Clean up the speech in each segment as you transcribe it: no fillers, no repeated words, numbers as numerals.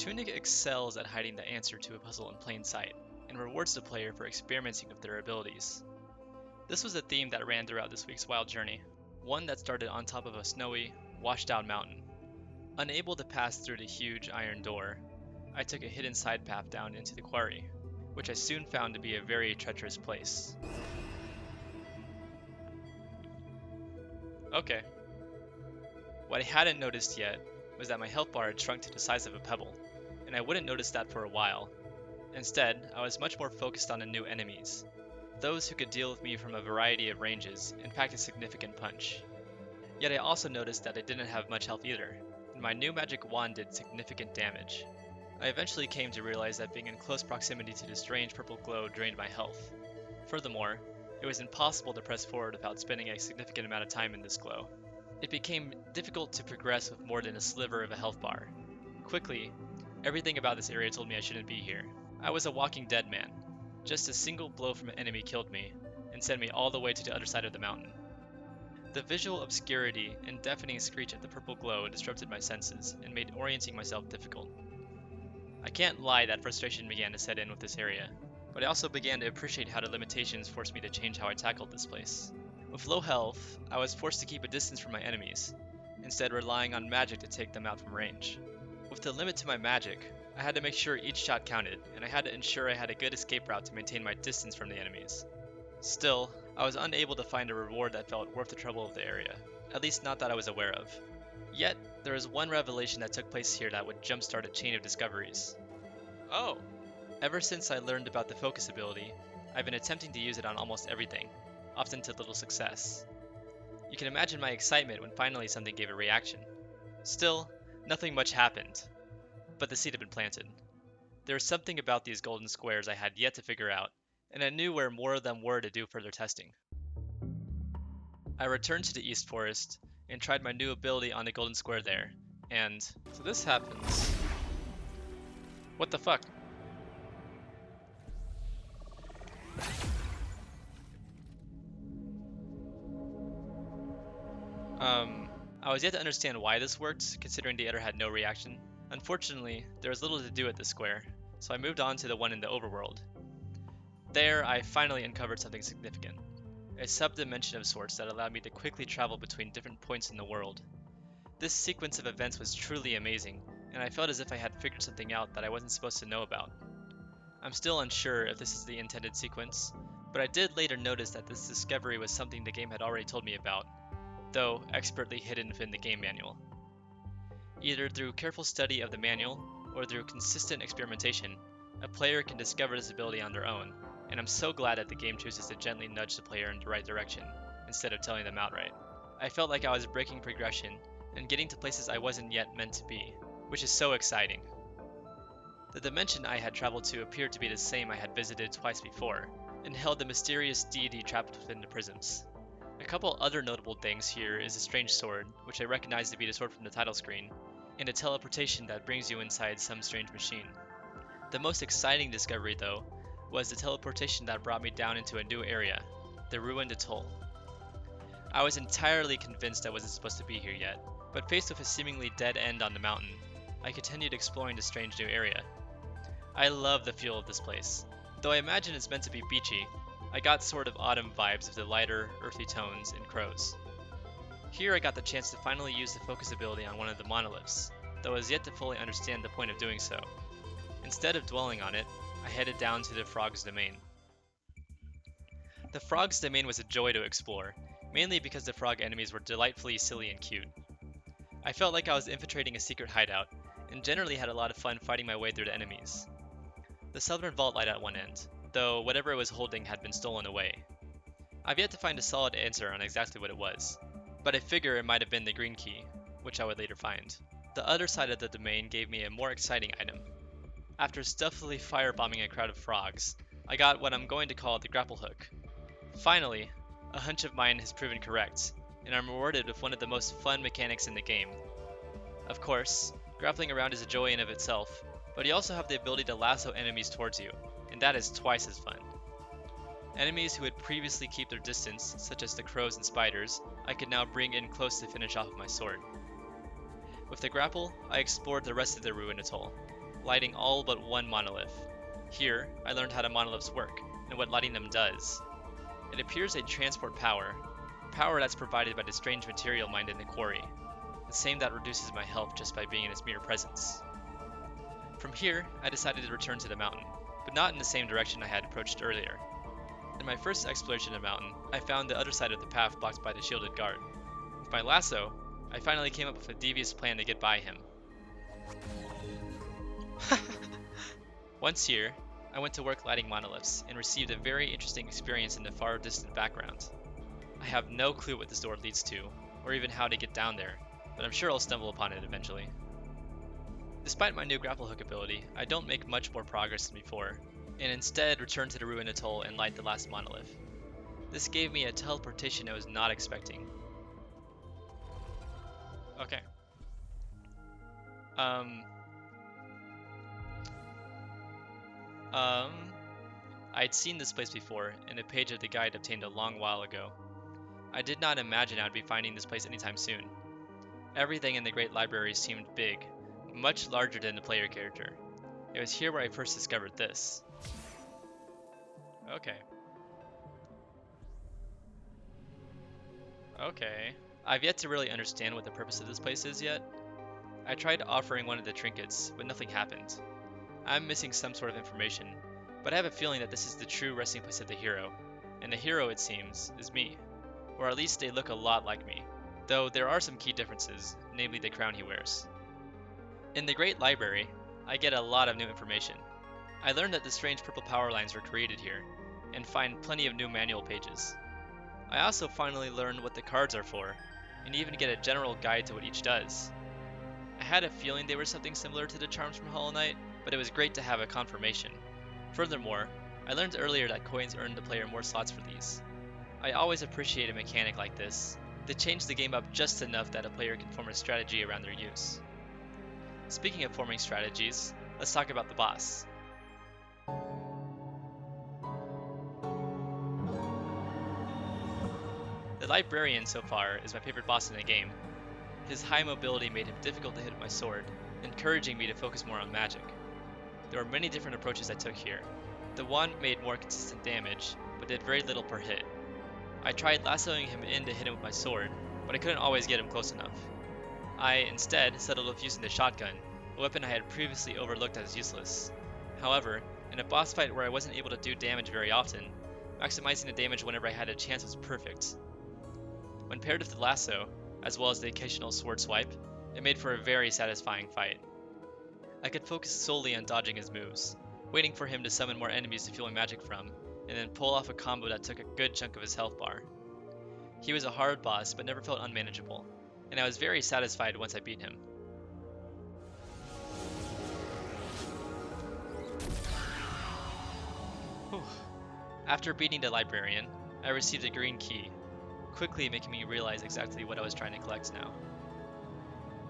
Tunic excels at hiding the answer to a puzzle in plain sight, and rewards the player for experimenting with their abilities. This was a theme that ran throughout this week's wild journey, one that started on top of a snowy, washed-out mountain. Unable to pass through the huge iron door, I took a hidden side path down into the quarry, which I soon found to be a very treacherous place. Okay. What I hadn't noticed yet was that my health bar had shrunk to the size of a pebble, and I wouldn't notice that for a while. Instead, I was much more focused on the new enemies, those who could deal with me from a variety of ranges and packed a significant punch. Yet I also noticed that I didn't have much health either, and my new magic wand did significant damage. I eventually came to realize that being in close proximity to the strange purple glow drained my health. Furthermore, it was impossible to press forward without spending a significant amount of time in this glow. It became difficult to progress with more than a sliver of a health bar. Quickly, everything about this area told me I shouldn't be here. I was a walking dead man. Just a single blow from an enemy killed me, and sent me all the way to the other side of the mountain. The visual obscurity and deafening screech of the purple glow disrupted my senses, and made orienting myself difficult. I can't lie that frustration began to set in with this area, but I also began to appreciate how the limitations forced me to change how I tackled this place. With low health, I was forced to keep a distance from my enemies, instead relying on magic to take them out from range. With the limit to my magic, I had to make sure each shot counted, and I had to ensure I had a good escape route to maintain my distance from the enemies. Still, I was unable to find a reward that felt worth the trouble of the area, at least not that I was aware of. Yet, there is one revelation that took place here that would jumpstart a chain of discoveries. Oh! Ever since I learned about the focus ability, I've been attempting to use it on almost everything, often to little success. You can imagine my excitement when finally something gave a reaction. Still, nothing much happened, but the seed had been planted. There was something about these golden squares I had yet to figure out, and I knew where more of them were to do further testing. I returned to the East Forest, and tried my new ability on the golden square there, and so this happens. What the fuck? I was yet to understand why this worked, considering the other had no reaction. Unfortunately, there was little to do at this square, so I moved on to the one in the overworld. There, I finally uncovered something significant. A sub-dimension of sorts that allowed me to quickly travel between different points in the world. This sequence of events was truly amazing, and I felt as if I had figured something out that I wasn't supposed to know about. I'm still unsure if this is the intended sequence, but I did later notice that this discovery was something the game had already told me about, though expertly hidden within the game manual. Either through careful study of the manual, or through consistent experimentation, a player can discover this ability on their own, and I'm so glad that the game chooses to gently nudge the player in the right direction, instead of telling them outright. I felt like I was breaking progression, and getting to places I wasn't yet meant to be, which is so exciting. The dimension I had traveled to appeared to be the same I had visited twice before, and held the mysterious deity trapped within the prisms. A couple other notable things here is a strange sword, which I recognize to be the sword from the title screen, and a teleportation that brings you inside some strange machine. The most exciting discovery, though, was the teleportation that brought me down into a new area, the ruined atoll. I was entirely convinced I wasn't supposed to be here yet, but faced with a seemingly dead end on the mountain, I continued exploring the strange new area. I love the feel of this place. Though I imagine it's meant to be beachy, I got sort of autumn vibes of the lighter, earthy tones in crows. Here I got the chance to finally use the focus ability on one of the monoliths, though I was yet to fully understand the point of doing so. Instead of dwelling on it, I headed down to the Frog's Domain. The Frog's Domain was a joy to explore, mainly because the frog enemies were delightfully silly and cute. I felt like I was infiltrating a secret hideout, and generally had a lot of fun fighting my way through the enemies. The southern vault light at one end, though whatever it was holding had been stolen away. I've yet to find a solid answer on exactly what it was, but I figure it might have been the green key, which I would later find. The other side of the domain gave me a more exciting item. After stuffily firebombing a crowd of frogs, I got what I'm going to call the grapple hook. Finally, a hunch of mine has proven correct, and I'm rewarded with one of the most fun mechanics in the game. Of course, grappling around is a joy in of itself, but you also have the ability to lasso enemies towards you, and that is twice as fun. Enemies who would previously keep their distance, such as the crows and spiders, I could now bring in close to finish off with my sword. With the grapple, I explored the rest of the ruined atoll. lighting all but one monolith. Here, I learned how the monoliths work, and what lighting them does. It appears they transport power that's provided by the strange material mined in the quarry, the same that reduces my health just by being in its mere presence. From here, I decided to return to the mountain, but not in the same direction I had approached earlier. In my first exploration of the mountain, I found the other side of the path blocked by the shielded guard. With my lasso, I finally came up with a devious plan to get by him. Once here, I went to work lighting monoliths and received a very interesting experience in the far distant background. I have no clue what this door leads to, or even how to get down there, but I'm sure I'll stumble upon it eventually. Despite my new grapple hook ability, I don't make much more progress than before, and instead return to the ruined atoll and light the last monolith. This gave me a teleportation I was not expecting. Okay. I'd seen this place before in a page of the guide obtained a long while ago. I did not imagine I would be finding this place anytime soon. Everything in the Great Library seemed big, much larger than the player character. It was here where I first discovered this. Okay. Okay. I've yet to really understand what the purpose of this place is yet. I tried offering one of the trinkets, but nothing happened. I'm missing some sort of information, but I have a feeling that this is the true resting place of the hero, and the hero, it seems, is me. Or at least they look a lot like me, though there are some key differences, namely the crown he wears. In the Great Library, I get a lot of new information. I learned that the strange purple power lines were created here, and find plenty of new manual pages. I also finally learned what the cards are for, and even get a general guide to what each does. I had a feeling they were something similar to the charms from Hollow Knight, but it was great to have a confirmation. Furthermore, I learned earlier that coins earn the player more slots for these. I always appreciate a mechanic like this. They change the game up just enough that a player can form a strategy around their use. Speaking of forming strategies, let's talk about the boss. The Librarian so far is my favorite boss in the game. His high mobility made him difficult to hit with my sword, encouraging me to focus more on magic. There were many different approaches I took here. The wand made more consistent damage, but did very little per hit. I tried lassoing him in to hit him with my sword, but I couldn't always get him close enough. I, instead, settled with using the shotgun, a weapon I had previously overlooked as useless. However, in a boss fight where I wasn't able to do damage very often, maximizing the damage whenever I had a chance was perfect. When paired with the lasso, as well as the occasional sword swipe, it made for a very satisfying fight. I could focus solely on dodging his moves, waiting for him to summon more enemies to fuel my magic from, and then pull off a combo that took a good chunk of his health bar. He was a hard boss, but never felt unmanageable, and I was very satisfied once I beat him. Whew. After beating the Librarian, I received a green key, quickly making me realize exactly what I was trying to collect now.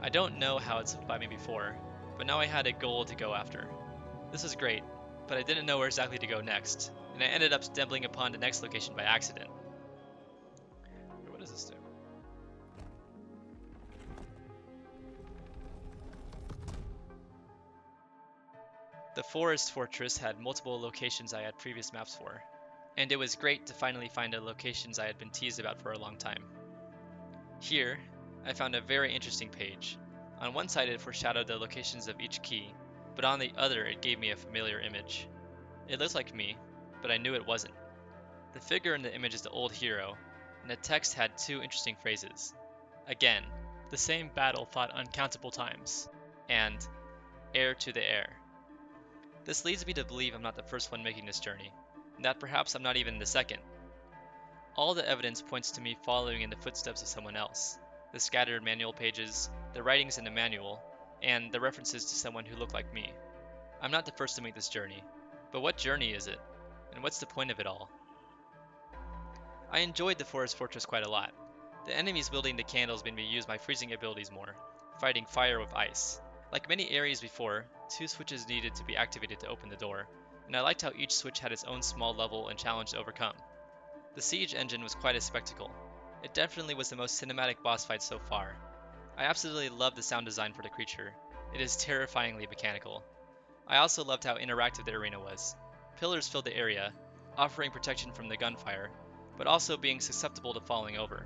I don't know how it slipped by me before, but now I had a goal to go after. This was great, but I didn't know where exactly to go next, and I ended up stumbling upon the next location by accident. What does this do? The Forest Fortress had multiple locations I had previous maps for, and it was great to finally find the locations I had been teased about for a long time. Here, I found a very interesting page. On one side it foreshadowed the locations of each key, but on the other it gave me a familiar image. It looked like me, but I knew it wasn't. The figure in the image is the old hero, and the text had two interesting phrases. Again, the same battle fought uncountable times, and heir to the heir. This leads me to believe I'm not the first one making this journey, and that perhaps I'm not even the second. All the evidence points to me following in the footsteps of someone else. The scattered manual pages, the writings in the manual, and the references to someone who looked like me. I'm not the first to make this journey, but what journey is it? And what's the point of it all? I enjoyed the Forest Fortress quite a lot. The enemies wielding the candles made me use my freezing abilities more, fighting fire with ice. Like many areas before, 2 switches needed to be activated to open the door, and I liked how each switch had its own small level and challenge to overcome. The siege engine was quite a spectacle. It definitely was the most cinematic boss fight so far. I absolutely love the sound design for the creature. It is terrifyingly mechanical. I also loved how interactive the arena was. Pillars filled the area, offering protection from the gunfire, but also being susceptible to falling over.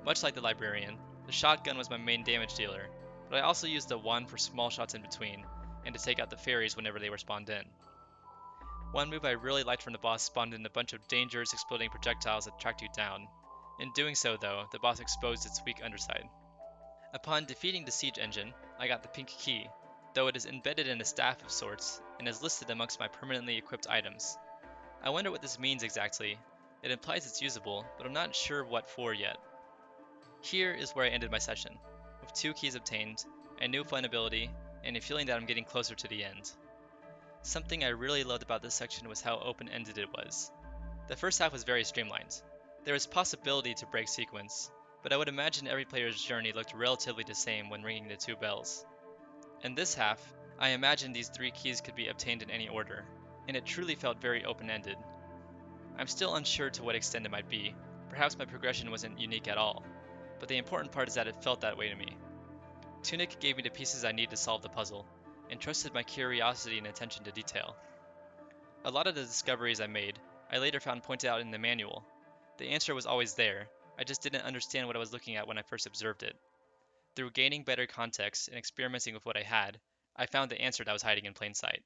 Much like the librarian, the shotgun was my main damage dealer, but I also used the wand for small shots in between, and to take out the fairies whenever they were spawned in. One move I really liked from the boss spawned in a bunch of dangerous exploding projectiles that tracked you down. In doing so, though, the boss exposed its weak underside. Upon defeating the siege engine, I got the pink key, though it is embedded in a staff of sorts and is listed amongst my permanently equipped items. I wonder what this means exactly. It implies it's usable, but I'm not sure what for yet. Here is where I ended my session, with 2 keys obtained, a new fun ability, and a feeling that I'm getting closer to the end. Something I really loved about this section was how open-ended it was. The first half was very streamlined. There was possibility to break sequence, but I would imagine every player's journey looked relatively the same when ringing the 2 bells. In this half, I imagined these 3 keys could be obtained in any order, and it truly felt very open-ended. I'm still unsure to what extent it might be, perhaps my progression wasn't unique at all, but the important part is that it felt that way to me. Tunic gave me the pieces I needed to solve the puzzle, and trusted my curiosity and attention to detail. A lot of the discoveries I made, I later found pointed out in the manual. The answer was always there, I just didn't understand what I was looking at when I first observed it. Through gaining better context and experimenting with what I had, I found the answer that was hiding in plain sight.